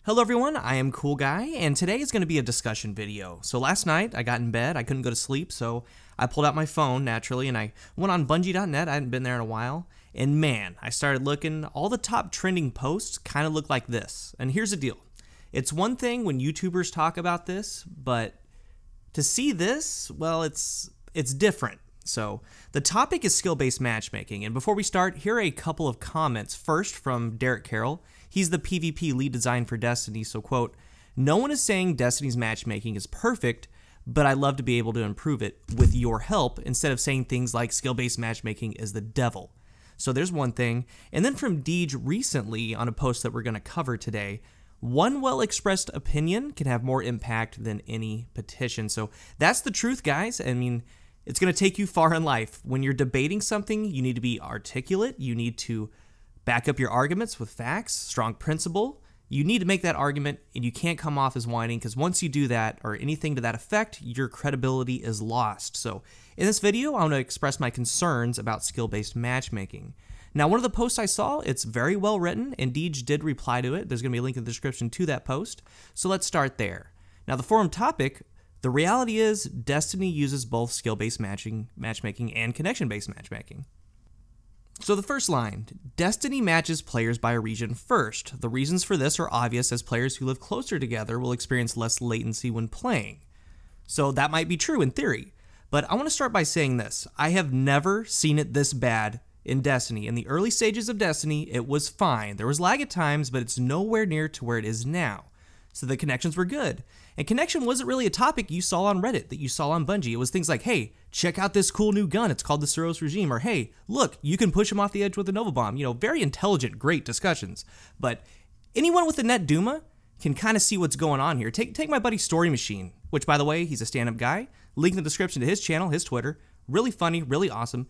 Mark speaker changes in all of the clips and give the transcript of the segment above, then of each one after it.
Speaker 1: Hello everyone, I am CoolGuy, and today is going to be a discussion video. So last night, I got in bed, I couldn't go to sleep, so I pulled out my phone, naturally, and I went on Bungie.net, I hadn't been there in a while, and man, I started looking, all the top trending posts kind of look like this. And here's the deal, it's one thing when YouTubers talk about this, but to see this, well, it's different. So the topic is skill-based matchmaking, and before we start, here are a couple of comments. First, from Derek Carroll. He's the PvP lead design for Destiny, so quote, "No one is saying Destiny's matchmaking is perfect, but I'd love to be able to improve it with your help instead of saying things like skill-based matchmaking is the devil." So there's one thing. And then from Deej recently on a post that we're going to cover today, one well-expressed opinion can have more impact than any petition. So that's the truth, guys. I mean, it's going to take you far in life. When you're debating something, you need to be articulate. You need to back up your arguments with facts, strong principle. You need to make that argument, and you can't come off as whining, because once you do that, or anything to that effect, your credibility is lost. So in this video, I want to express my concerns about skill-based matchmaking. Now, one of the posts I saw, it's very well written, and Deej did reply to it. There's going to be a link in the description to that post. So let's start there. Now, the forum topic, the reality is Destiny uses both skill-based matchmaking and connection-based matchmaking. So the first line, Destiny matches players by region first. The reasons for this are obvious, as players who live closer together will experience less latency when playing. So that might be true in theory, but I want to start by saying this. I have never seen it this bad in Destiny. In the early stages of Destiny, it was fine. There was lag at times, but it's nowhere near to where it is now. So the connections were good. And connection wasn't really a topic you saw on Reddit, that you saw on Bungie. It was things like, hey, check out this cool new gun. It's called the Suros Regime. Or, hey, look, you can push him off the edge with a Nova Bomb. You know, very intelligent, great discussions. But anyone with a Net Duma can kind of see what's going on here. Take my buddy Story Machine, which, by the way, he's a stand-up guy. Link in the description to his channel, his Twitter. Really funny, really awesome.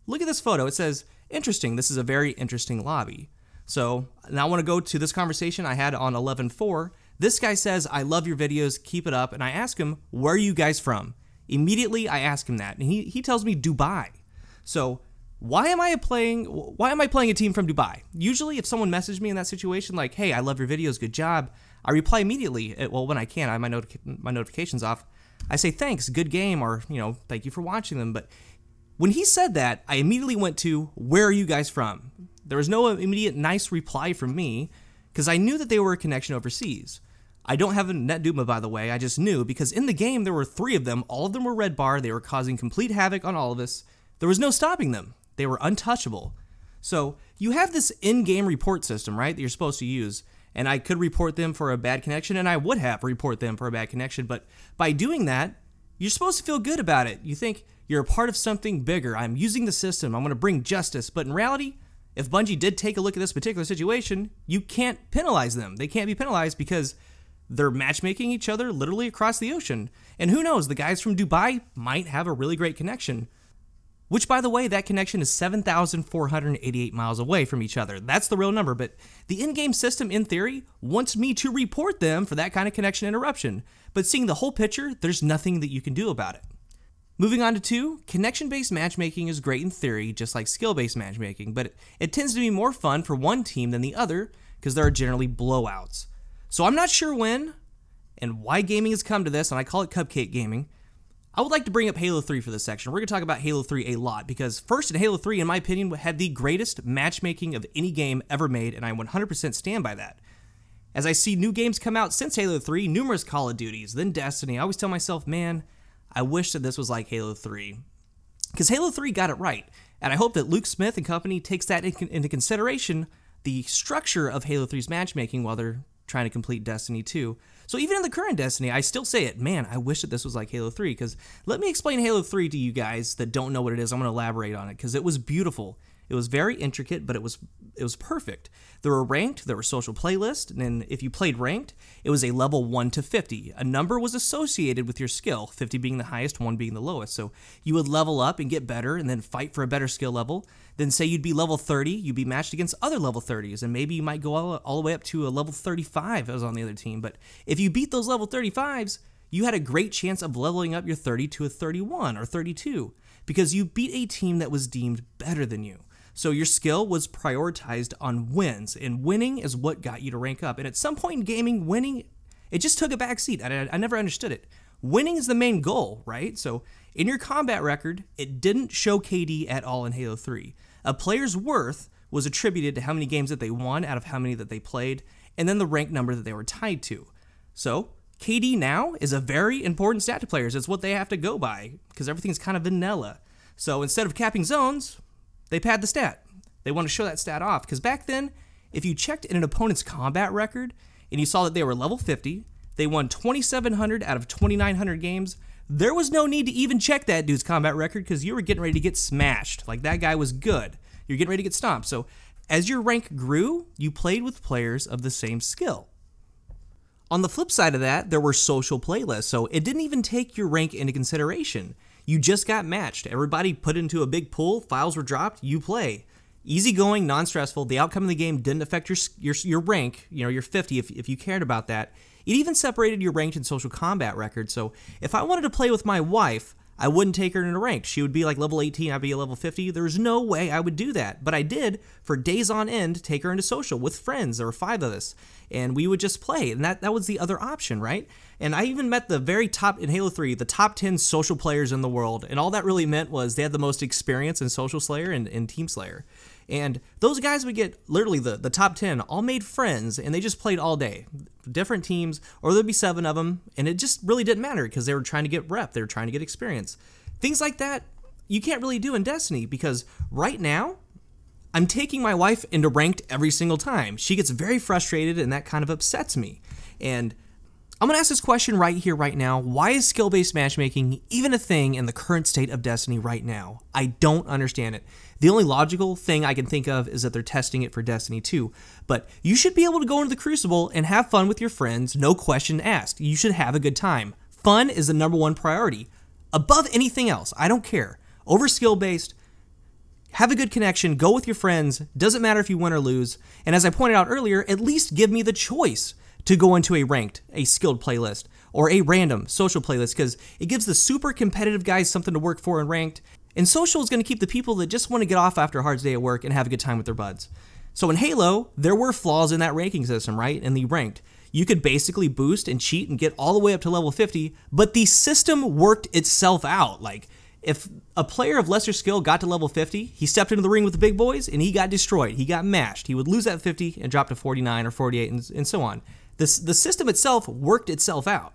Speaker 1: Look at this photo. It says, interesting. This is a very interesting lobby. So now I want to go to this conversation I had on 11.4. This guy says, I love your videos, keep it up, and I ask him, where are you guys from? Immediately, I ask him that, and he tells me Dubai. So why am I playing a team from Dubai? Usually, if someone messaged me in that situation, like, hey, I love your videos, good job, I reply immediately. Well, when I can, I have my notifications off. I say, thanks, good game, or, you know, thank you for watching them. But when he said that, I immediately went to, where are you guys from? There was no immediate nice reply from me, because I knew that they were a connection overseas. I don't have a Net Duma, by the way, I just knew, because in the game there were 3 of them, all of them were red bar, they were causing complete havoc on all of us. There was no stopping them. They were untouchable. So you have this in-game report system, right, that you're supposed to use, and I could report them for a bad connection, and I would have report them for a bad connection, but by doing that, you're supposed to feel good about it. You think you're a part of something bigger. I'm using the system, I'm going to bring justice, but in reality, if Bungie did take a look at this particular situation, you can't penalize them. They can't be penalized because they're matchmaking each other literally across the ocean. And who knows, the guys from Dubai might have a really great connection. Which, by the way, that connection is 7,488 miles away from each other. That's the real number, but the in-game system, in theory, wants me to report them for that kind of connection interruption. But seeing the whole picture, there's nothing that you can do about it. Moving on to 2, connection-based matchmaking is great in theory, just like skill-based matchmaking, but it tends to be more fun for one team than the other because there are generally blowouts. So I'm not sure when and why gaming has come to this, and I call it Cupcake gaming. I would like to bring up Halo 3 for this section. We're going to talk about Halo 3 a lot because first in Halo 3, in my opinion, had the greatest matchmaking of any game ever made, and I 100% stand by that. As I see new games come out since Halo 3, numerous Call of Duties, then Destiny, I always tell myself, man, I wish that this was like Halo 3. Because Halo 3 got it right, and I hope that Luke Smith and company takes that into consideration, the structure of Halo 3's matchmaking while they're trying to complete Destiny 2. So even in the current Destiny, I still say it, man, I wish that this was like Halo 3, because let me explain Halo 3 to you guys that don't know what it is. I'm going to elaborate on it, because it was beautiful. It was very intricate, but it was perfect. There were ranked, there were social playlists, and then if you played ranked, it was a level 1 to 50. A number was associated with your skill, 50 being the highest, 1 being the lowest. So you would level up and get better, and then fight for a better skill level. Then say you'd be level 30, you'd be matched against other level 30s, and maybe you might go all the way up to a level 35 as on the other team. But if you beat those level 35s, you had a great chance of leveling up your 30 to a 31 or 32, because you beat a team that was deemed better than you. So your skill was prioritized on wins, and winning is what got you to rank up. And at some point in gaming, winning, it just took a back seat. I never understood it. Winning is the main goal, right? So in your combat record, it didn't show KD at all in Halo 3. A player's worth was attributed to how many games that they won out of how many that they played, and then the rank number that they were tied to. So KD now is a very important stat to players. It's what they have to go by, because everything's kind of vanilla. So instead of capping zones, they pad the stat. They want to show that stat off, because back then, if you checked in an opponent's combat record, and you saw that they were level 50, they won 2,700 out of 2,900 games, there was no need to even check that dude's combat record, because you were getting ready to get smashed. Like, that guy was good. You're getting ready to get stomped. So as your rank grew, you played with players of the same skill. On the flip side of that, there were social playlists, so it didn't even take your rank into consideration. You just got matched. Everybody put into a big pool, files were dropped, you play. Easygoing, non-stressful. The outcome of the game didn't affect your rank, your 50 if you cared about that. It even separated your ranked and social combat record, so if I wanted to play with my wife, I wouldn't take her into ranked. She would be like level 18, I'd be a level 50. There's no way I would do that. But I did, for days on end, take her into social with friends. There were 5 of us. And we would just play. And that was the other option, right? And I even met the very top, in Halo 3, the top 10 social players in the world. And all that really meant was they had the most experience in Social Slayer and Team Slayer. And those guys would get, literally the top 10, all made friends, and they just played all day. Different teams, or there'd be 7 of them, and it just really didn't matter because they were trying to get rep, they were trying to get experience. Things like that, you can't really do in Destiny, because right now, I'm taking my wife into ranked every single time. She gets very frustrated, and that kind of upsets me. And I'm going to ask this question right here, right now. Why is skill-based matchmaking even a thing in the current state of Destiny right now? I don't understand it. The only logical thing I can think of is that they're testing it for Destiny 2. But you should be able to go into the Crucible and have fun with your friends, no question asked. You should have a good time. Fun is the #1 priority. Above anything else, I don't care. Over skill-based, have a good connection, go with your friends, doesn't matter if you win or lose. And as I pointed out earlier, at least give me the choice to go into a ranked, a skilled playlist, or a random social playlist, because it gives the super competitive guys something to work for in ranked, and social is going to keep the people that just want to get off after a hard day at work and have a good time with their buds. So in Halo, there were flaws in that ranking system, right? In the ranked. You could basically boost and cheat and get all the way up to level 50, but the system worked itself out. Like, if a player of lesser skill got to level 50, he stepped into the ring with the big boys and he got destroyed. He got mashed. He would lose that 50 and drop to 49 or 48 and so on. The system itself worked itself out.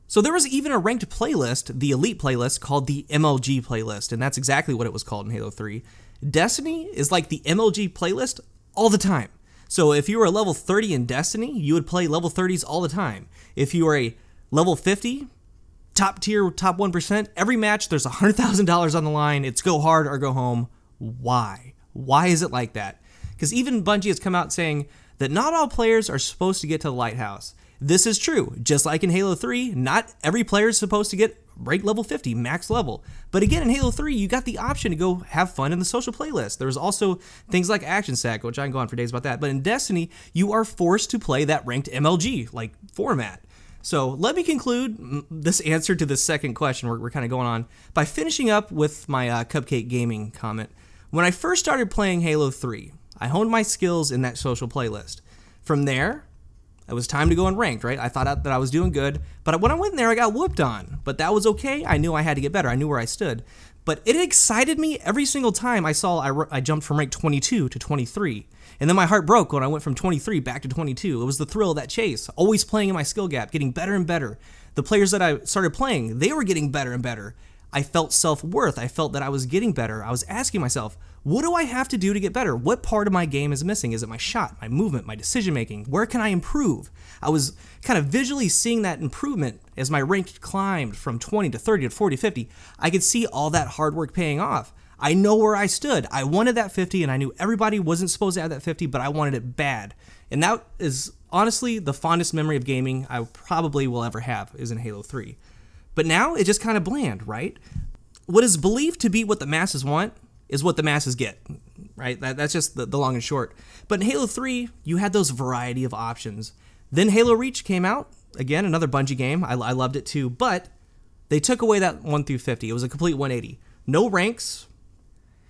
Speaker 1: So there was even a ranked playlist, the Elite playlist, called the MLG playlist, and that's exactly what it was called in Halo 3. Destiny is like the MLG playlist all the time. So if you were a level 30 in Destiny, you would play level 30s all the time. If you were a level 50, top tier, top 1%, every match there's $100,000 on the line. It's go hard or go home. Why? Why is it like that? Because even Bungie has come out saying that not all players are supposed to get to the Lighthouse. This is true. Just like in Halo 3, not every player is supposed to get rank level 50, max level. But again, in Halo 3, you got the option to go have fun in the social playlist. There's also things like Action Sack, which I can go on for days about that. But in Destiny, you are forced to play that ranked MLG like format. So let me conclude this answer to the second question we're kind of going on by finishing up with my Cupcake Gaming comment. When I first started playing Halo 3, I honed my skills in that social playlist. From there, it was time to go in ranked, right? I thought that I was doing good, but when I went in there, I got whooped on. But that was okay. I knew I had to get better. I knew where I stood. But it excited me every single time I saw I jumped from rank 22 to 23. And then my heart broke when I went from 23 back to 22. It was the thrill of that chase, always playing in my skill gap, getting better and better. The players that I started playing, they were getting better and better. I felt self-worth. I felt that I was getting better. I was asking myself, what do I have to do to get better? What part of my game is missing? Is it my shot, my movement, my decision-making? Where can I improve? I was kind of visually seeing that improvement as my rank climbed from 20 to 30 to 40, 50. I could see all that hard work paying off. I know where I stood. I wanted that 50, and I knew everybody wasn't supposed to have that 50, but I wanted it bad. And that is honestly the fondest memory of gaming I probably will ever have is in Halo 3. But now it's just kind of bland, right? What is believed to be what the masses want is what the masses get, right? That's just the long and short. But in Halo 3, you had those variety of options. Then Halo Reach came out. Again, another Bungie game. I loved it too, but they took away that 1 through 50. It was a complete 180. No ranks.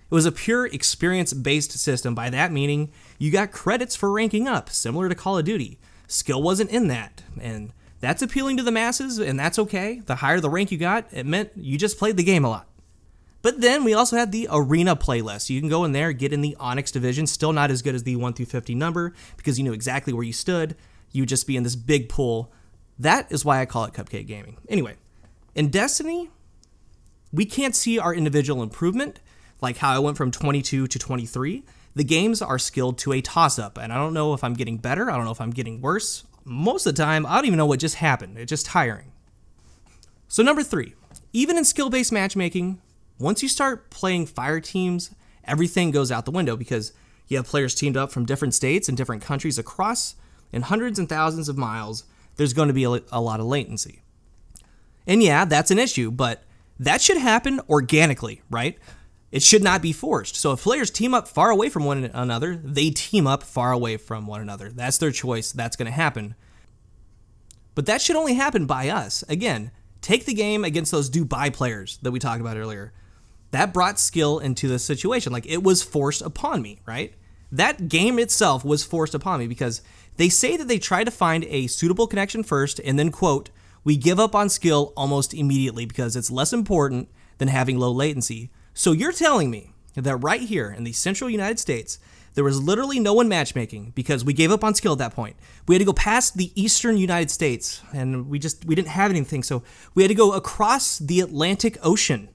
Speaker 1: It was a pure experience-based system. By that meaning, you got credits for ranking up, similar to Call of Duty. Skill wasn't in that, and that's appealing to the masses, and that's okay. The higher the rank you got, it meant you just played the game a lot. But then we also had the Arena playlist. You can go in there, get in the Onyx division, still not as good as the 1 through 50 number, because you knew exactly where you stood. You would just be in this big pool. That is why I call it Cupcake Gaming. Anyway, in Destiny, we can't see our individual improvement, like how I went from 22 to 23. The games are skilled to a toss-up, and I don't know if I'm getting better, I don't know if I'm getting worse. Most of the time, I don't even know what just happened. It's just tiring. So number 3, even in skill-based matchmaking, once you start playing fire teams, everything goes out the window because you have players teamed up from different states and different countries across in hundreds and thousands of miles. There's going to be a lot of latency. And yeah, that's an issue, but that should happen organically, right? It should not be forced. So if players team up far away from one another, they team up far away from one another. That's their choice. That's going to happen. But that should only happen by us. Again, take the game against those Dubai players that we talked about earlier. That brought skill into the situation. Like, it was forced upon me, right? That game itself was forced upon me because they say that they try to find a suitable connection first and then, quote, we give up on skill almost immediately because it's less important than having low latency. So you're telling me that right here in the central United States, there was literally no one matchmaking because we gave up on skill at that point. We had to go past the eastern United States and we didn't have anything. So we had to go across the Atlantic Ocean,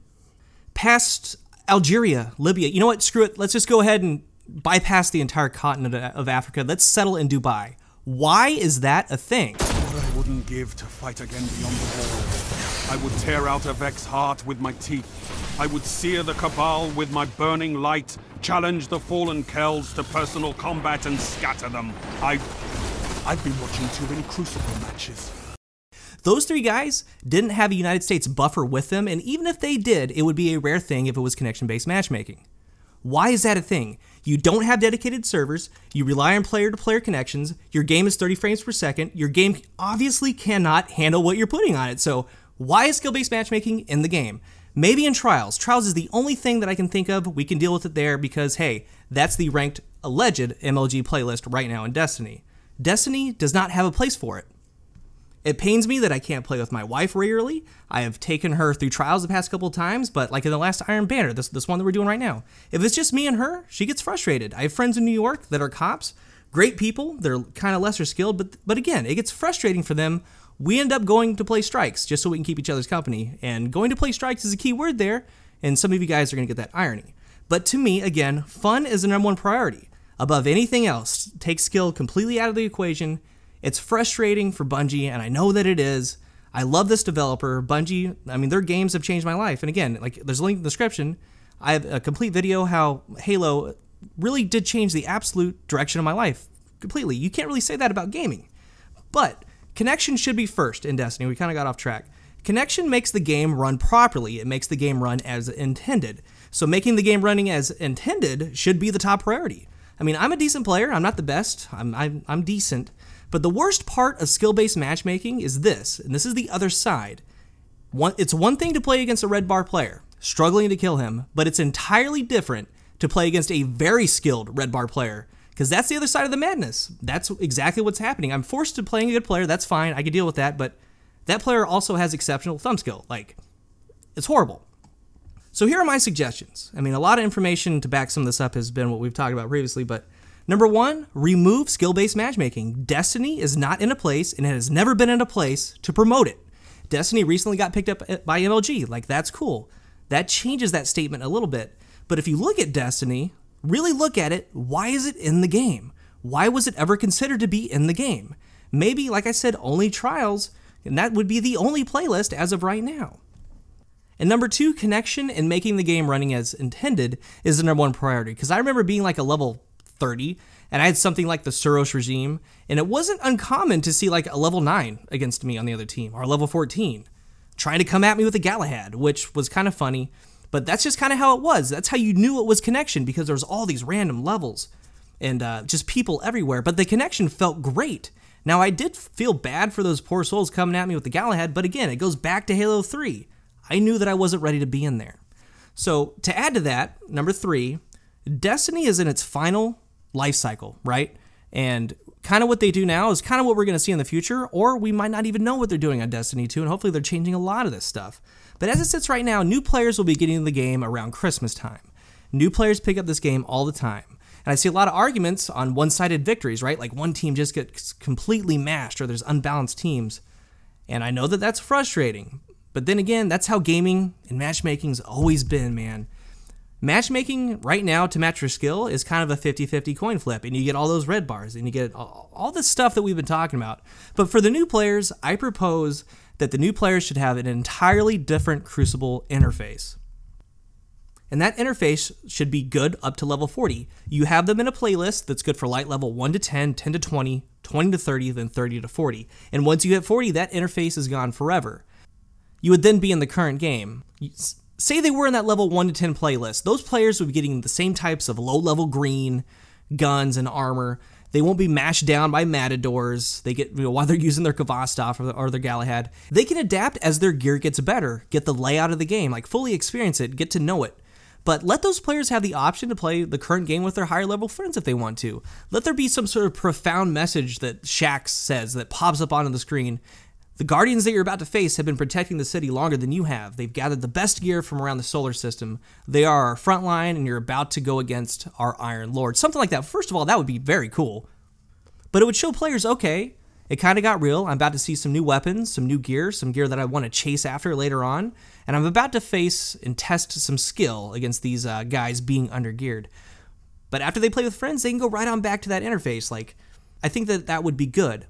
Speaker 1: past Algeria, Libya. You know what? Screw it. Let's just go ahead and bypass the entire continent of Africa. Let's settle in Dubai. Why is that a thing?
Speaker 2: What I wouldn't give to fight again beyond the wall. I would tear out a Vex's heart with my teeth. I would sear the Cabal with my burning light, challenge the fallen Kells to personal combat and scatter them. I've been watching too many Crucible matches.
Speaker 1: Those 3 guys didn't have a United States buffer with them, and even if they did, it would be a rare thing if it was connection-based matchmaking. Why is that a thing? You don't have dedicated servers, you rely on player-to-player connections, your game is 30 frames per second, your game obviously cannot handle what you're putting on it, so why is skill-based matchmaking in the game? Maybe in Trials. Trials is the only thing that I can think of. We can deal with it there because, hey, that's the ranked alleged MLG playlist right now in Destiny. Destiny does not have a place for it. It pains me that I can't play with my wife regularly. I have taken her through Trials the past couple of times, but like in the last Iron Banner, this one that we're doing right now, if it's just me and her, she gets frustrated. I have friends in New York that are cops, great people. They're kind of lesser skilled, but again, it gets frustrating for them. We end up going to play strikes just so we can keep each other's company, and going to play strikes is a key word there, and some of you guys are going to get that irony. But to me, again, fun is the #1 priority. Above anything else, take skill completely out of the equation. It's frustrating for Bungie, and I know that it is. I love this developer. Bungie, I mean, their games have changed my life. And again, like, there's a link in the description. I have a complete video how Halo really did change the absolute direction of my life completely. You can't really say that about gaming. But connection should be first in Destiny. We kind of got off track. Connection makes the game run properly. It makes the game run as intended. So making the game running as intended should be the top priority. I mean, I'm a decent player. I'm not the best. I'm decent. But the worst part of skill-based matchmaking is this, and this is the other side. It's one thing to play against a red bar player, struggling to kill him, but it's entirely different to play against a very skilled red bar player, because that's the other side of the madness. That's exactly what's happening. I'm forced to playing a good player, that's fine, I can deal with that, but that player also has exceptional thumb skill. Like, it's horrible. So here are my suggestions. I mean, a lot of information to back some of this up has been what we've talked about previously, but number 1, remove skill-based matchmaking. Destiny is not in a place, and it has never been in a place, to promote it. Destiny recently got picked up by MLG. Like, that's cool. That changes that statement a little bit. But if you look at Destiny, really look at it, why is it in the game? Why was it ever considered to be in the game? Maybe, like I said, only Trials, and that would be the only playlist as of right now. And number 2, connection and making the game running as intended is the #1 priority. Because I remember being like a level 30, and I had something like the Suros regime, and it wasn't uncommon to see like a level 9 against me on the other team, or a level 14, trying to come at me with a Galahad, which was kind of funny, but that's just kind of how it was. That's how you knew it was connection, because there was all these random levels, and just people everywhere, but the connection felt great. Now, I did feel bad for those poor souls coming at me with the Galahad, but again, it goes back to Halo 3. I knew that I wasn't ready to be in there. So to add to that, number 3, Destiny is in its final life cycle, right? And kind of what they do now is kind of what we're going to see in the future, or we might not even know what they're doing on Destiny 2, and hopefully they're changing a lot of this stuff. But as it sits right now, new players will be getting the game around Christmas time. New players pick up this game all the time. And I see a lot of arguments on one-sided victories, right? Like one team just gets completely mashed, or there's unbalanced teams. And I know that that's frustrating. But then again, that's how gaming and matchmaking's always been, man. Matchmaking right now to match your skill is kind of a 50-50 coin flip, and you get all those red bars, and you get all this stuff that we've been talking about. But for the new players, I propose that the new players should have an entirely different Crucible interface. And that interface should be good up to level 40. You have them in a playlist that's good for light level 1 to 10, 10 to 20, 20 to 30, then 30 to 40. And once you hit 40, that interface is gone forever. You would then be in the current game. Say they were in that level 1 to 10 playlist. Those players would be getting the same types of low-level green, guns, and armor. They won't be mashed down by matadors. They get, while they're using their Kvostov or their Galahad. They can adapt as their gear gets better, get the layout of the game, like fully experience it, get to know it. But let those players have the option to play the current game with their higher level friends if they want to. Let there be some sort of profound message that Shax says that pops up onto the screen. The Guardians that you're about to face have been protecting the city longer than you have. They've gathered the best gear from around the solar system. They are our front line, and you're about to go against our Iron Lord. Something like that. First of all, that would be very cool. But it would show players, okay, it kind of got real. I'm about to see some new weapons, some new gear, some gear that I want to chase after later on. And I'm about to face and test some skill against these guys being undergeared. But after they play with friends, they can go right on back to that interface. Like, I think that that would be good.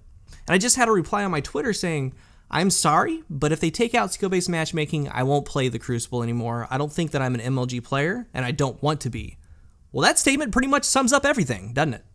Speaker 1: And I just had a reply on my Twitter saying, I'm sorry, but if they take out skill-based matchmaking, I won't play the Crucible anymore. I don't think that I'm an MLG player, and I don't want to be. Well, that statement pretty much sums up everything, doesn't it?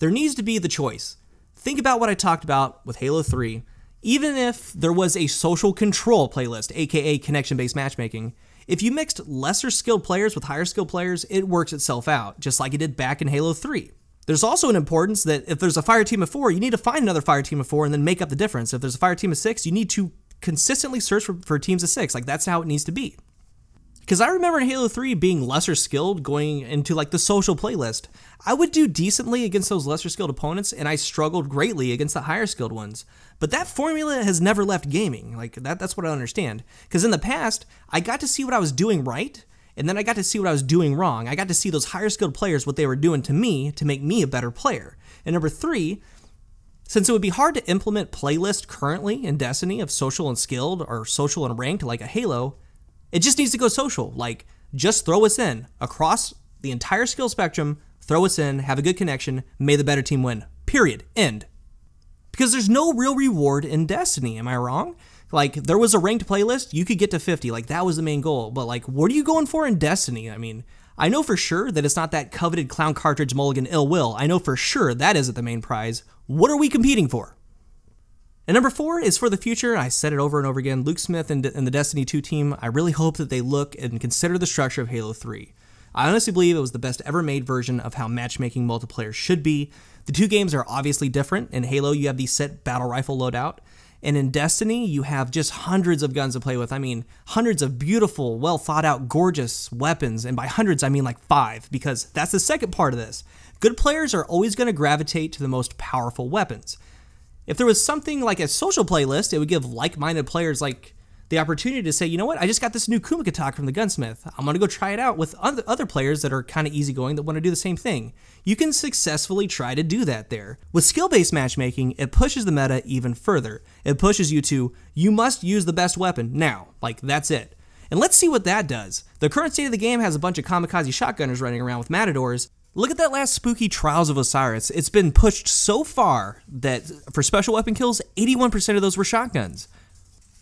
Speaker 1: There needs to be the choice. Think about what I talked about with Halo 3. Even if there was a social control playlist, aka connection-based matchmaking, if you mixed lesser skilled players with higher skilled players, it works itself out, just like it did back in Halo 3. There's also an importance that if there's a fire team of 4, you need to find another fire team of 4 and then make up the difference. If there's a fire team of 6, you need to consistently search for teams of 6. Like, that's how it needs to be. Because I remember in Halo 3 being lesser skilled going into like the social playlist. I would do decently against those lesser skilled opponents, and I struggled greatly against the higher skilled ones. But that formula has never left gaming. Like, that's what I understand. Because in the past, I got to see what I was doing right, and then I got to see what I was doing wrong. I got to see those higher skilled players, what they were doing to me to make me a better player. And number 3, since it would be hard to implement playlist currently in Destiny of social and skilled or social and ranked like a Halo, it just needs to go social. Like, just throw us in across the entire skill spectrum, throw us in, have a good connection, may the better team win. Period. End. Because there's no real reward in Destiny, am I wrong? Like, there was a ranked playlist, you could get to 50, like, that was the main goal. But, like, what are you going for in Destiny? I mean, I know for sure that it's not that coveted clown cartridge mulligan ill will. I know for sure that isn't the main prize. What are we competing for? And number 4 is for the future. I said it over and over again. Luke Smith and the Destiny 2 team, I really hope that they look and consider the structure of Halo 3. I honestly believe it was the best ever made version of how matchmaking multiplayer should be. The two games are obviously different. In Halo, you have the set battle rifle loadout. And in Destiny, you have just hundreds of guns to play with. I mean, hundreds of beautiful, well thought out, gorgeous weapons. And by hundreds, I mean like 5, because that's the second part of this. Good players are always going to gravitate to the most powerful weapons. If there was something like a social playlist, it would give like-minded players like the opportunity to say, you know what, I just got this new Cupcake from the gunsmith. I'm going to go try it out with other players that are kind of easygoing that want to do the same thing. You can successfully try to do that there. With skill-based matchmaking, it pushes the meta even further. It pushes you to, you must use the best weapon now. Like, that's it. And let's see what that does. The current state of the game has a bunch of kamikaze shotgunners running around with matadors. Look at that last spooky Trials of Osiris. It's been pushed so far that for special weapon kills, 81% of those were shotguns.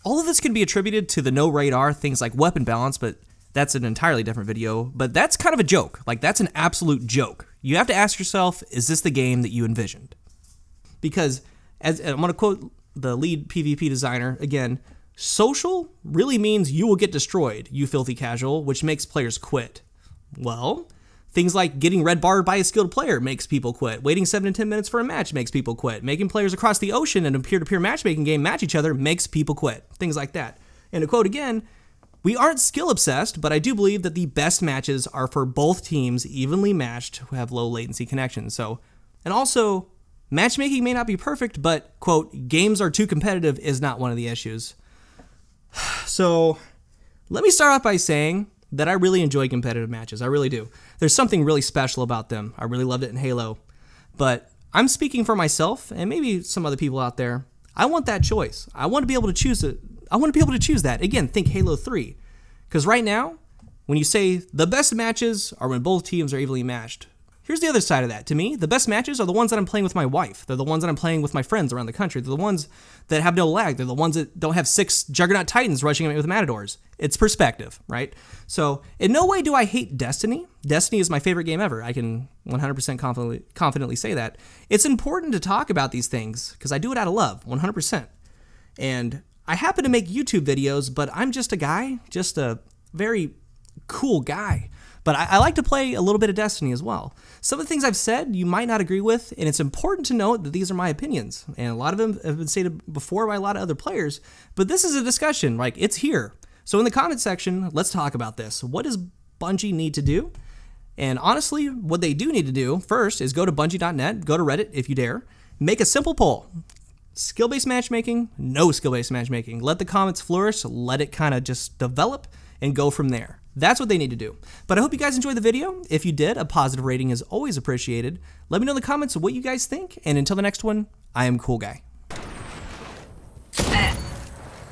Speaker 1: All of this can be attributed to the no radar, things like weapon balance, but that's an entirely different video. But that's kind of a joke. Like, that's an absolute joke. You have to ask yourself, is this the game that you envisioned? Because, as I'm going to quote the lead PvP designer again, social really means you will get destroyed, you filthy casual, which makes players quit. Well, things like getting red barred by a skilled player makes people quit. Waiting 7 to 10 minutes for a match makes people quit. Making players across the ocean in a peer-to-peer matchmaking game match each other makes people quit. Things like that. And to quote again, We aren't skill obsessed, but I do believe that the best matches are for both teams evenly matched who have low latency connections. And also, matchmaking may not be perfect, but, quote, games are too competitive is not one of the issues. So, let me start off by saying that I really enjoy competitive matches. I really do. There's something really special about them. I really loved it in Halo. But I'm speaking for myself and maybe some other people out there. I want that choice. I want to be able to choose it. I want to be able to choose that. Again, think Halo 3. Because right now, when you say the best matches are when both teams are evenly matched, here's the other side of that. To me, the best matches are the ones that I'm playing with my wife. They're the ones that I'm playing with my friends around the country. They're the ones that have no lag. They're the ones that don't have 6 Juggernaut Titans rushing at me with Matadors. It's perspective, right? So, in no way do I hate Destiny. Destiny is my favorite game ever. I can 100% confidently say that. It's important to talk about these things because I do it out of love, 100%. And I happen to make YouTube videos, but I'm just a guy, just a very cool guy. But I like to play a little bit of Destiny as well. Some of the things I've said you might not agree with, and it's important to note that these are my opinions. And a lot of them have been stated before by a lot of other players, but this is a discussion, like it's here. So in the comment section, let's talk about this. What does Bungie need to do? And honestly, what they do need to do first is go to Bungie.net, go to Reddit if you dare, make a simple poll. Skill-based matchmaking, no skill-based matchmaking. Let the comments flourish, let it kind of just develop and go from there. That's what they need to do. But I hope you guys enjoyed the video. If you did, a positive rating is always appreciated. Let me know in the comments what you guys think. And until the next one, I am CoolGuy.